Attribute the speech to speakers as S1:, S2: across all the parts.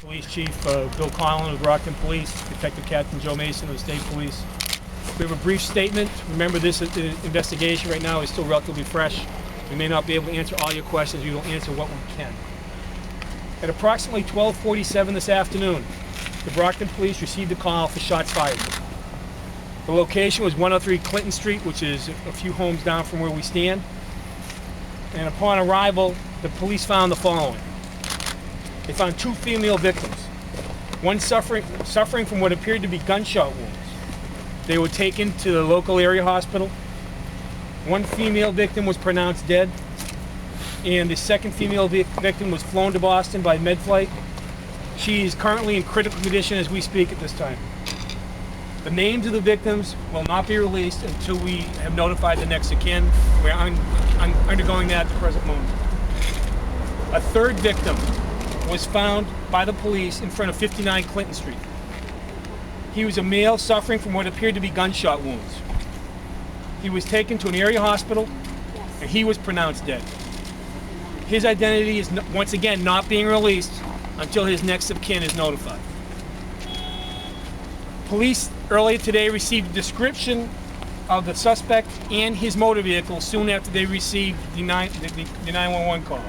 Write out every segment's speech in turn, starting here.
S1: Police Chief Bill Conlon of Brockton Police, Detective Captain Joe Mason of the State Police. We have a brief statement. Remember, this investigation right now is still relatively fresh. We may not be able to answer all your questions. We will answer what we can. At approximately 12:47 this afternoon, the Brockton Police received a call for shots fired. The location was 103 Clinton Street, which is a few homes down from where we stand. And upon arrival, the police found the following. They found two female victims, one suffering from what appeared to be gunshot wounds. They were taken to the local area hospital. One female victim was pronounced dead, and the second female victim was flown to Boston by MedFlight. She is currently in critical condition as we speak at this time. The names of the victims will not be released until we have notified the next of kin. We're undergoing that at the present moment. A third victim was found by the police in front of 59 Clinton Street. He was a male suffering from what appeared to be gunshot wounds. He was taken to an area hospital and he was pronounced dead. His identity is once again not being released until his next of kin is notified. Police earlier today received a description of the suspect and his motor vehicle soon after they received the 911 call.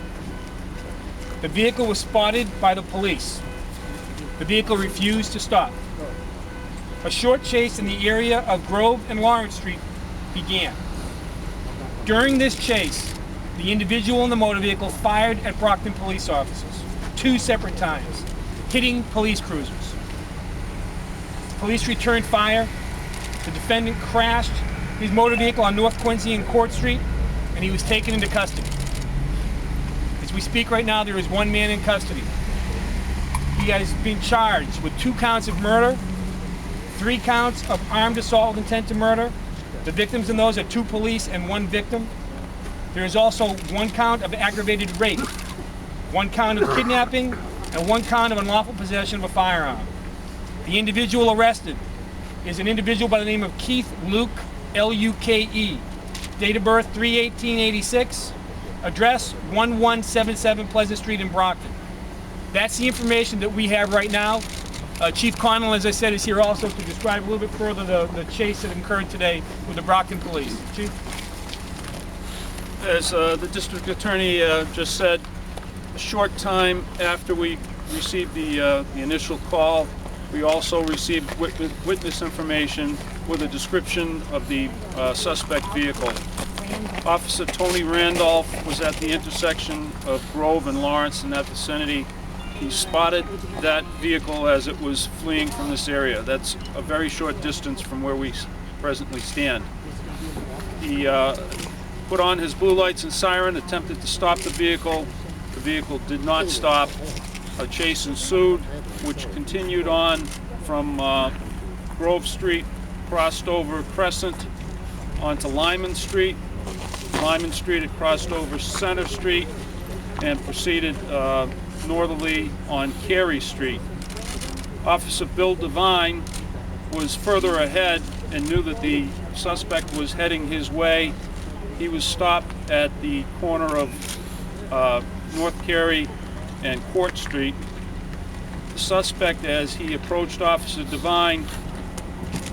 S1: The vehicle was spotted by the police. The vehicle refused to stop. A short chase in the area of Grove and Lawrence Street began. During this chase, the individual in the motor vehicle fired at Brockton police officers 2 separate times, hitting police cruisers. Police returned fire. The defendant crashed his motor vehicle on North Quincy and Court Street, and he was taken into custody. As we speak right now, there is one man in custody. He has been charged with 2 counts of murder, 3 counts of armed assault with intent to murder. The victims in those are 2 police and 1 victim. There is also 1 count of aggravated rape, 1 count of kidnapping, and 1 count of unlawful possession of a firearm. The individual arrested is an individual by the name of Keith Luke, L-U-K-E. Date of birth 3/18/86. Address 1177 Pleasant Street in Brockton. That's the information that we have right now. Chief Conlon, as I said, is here also to describe a little bit further the chase that occurred today with the Brockton Police. Chief?
S2: As the district attorney just said, a short time after we received the initial call, we also received witness information with a description of the suspect vehicle. Officer Tony Randolph was at the intersection of Grove and Lawrence in that vicinity. He spotted that vehicle as it was fleeing from this area. That's a very short distance from where we presently stand. He put on his blue lights and siren, attempted to stop the vehicle. The vehicle did not stop. A chase ensued, which continued on from Grove Street, crossed over Crescent onto Lyman Street. Lyman Street, it crossed over Center Street and proceeded northerly on Carey Street. Officer Bill Devine was further ahead and knew that the suspect was heading his way. He was stopped at the corner of North Carey and Court Street. The suspect, as he approached Officer Devine,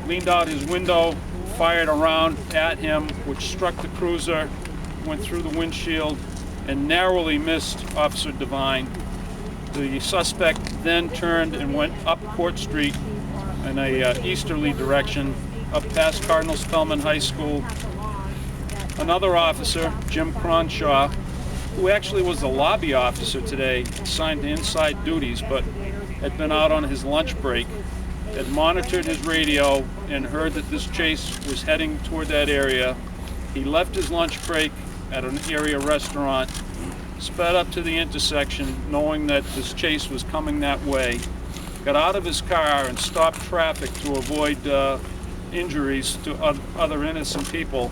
S2: leaned out his window, fired a round at him, which struck the cruiser, went through the windshield, and narrowly missed Officer Devine. The suspect then turned and went up Court Street in a easterly direction, up past Cardinal Spellman High School. Another officer, Jim Cronshaw, who actually was the lobby officer today, assigned to inside duties, but had been out on his lunch break, had monitored his radio and heard that this chase was heading toward that area. He left his lunch break at an area restaurant, sped up to the intersection knowing that this chase was coming that way, got out of his car and stopped traffic to avoid injuries to other innocent people.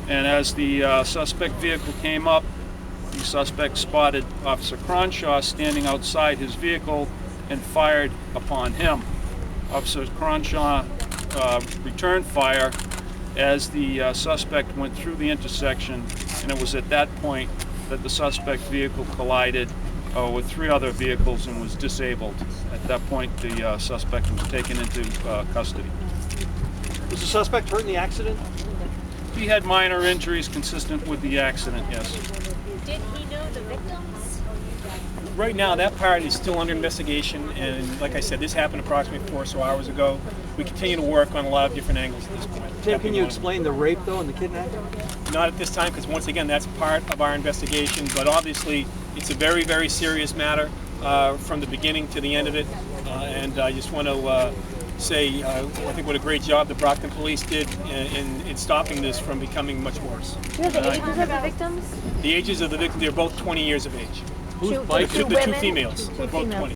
S2: And as the suspect vehicle came up, the suspect spotted Officer Cronshaw standing outside his vehicle and fired upon him. Officer Cronshaw returned fire as the suspect went through the intersection, and it was at that point that the suspect vehicle collided with 3 other vehicles and was disabled. At that point, the suspect was taken into custody.
S3: Was the suspect hurt in the accident?
S2: He had minor injuries consistent with the accident, yes.
S4: Did he know the victims?
S1: Right now, that part is still under investigation, and like I said, this happened approximately 4 or so hours ago. We continue to work on a lot of different angles at this point.
S3: Tim, can you explain the rape, though, and the kidnapping?
S1: Not at this time, because once again, that's part of our investigation, but obviously, it's a very, very serious matter from the beginning to the end of it, and I just want to say, I think what a great job the Brockton police did in stopping this from becoming much worse.
S4: Do you know the ages of the victims?
S1: The ages of the victims, they're both 20 years of age.
S3: Whose
S4: Two-
S3: bike?
S1: The two
S4: women?
S1: females,
S4: Two
S1: they're both
S4: females.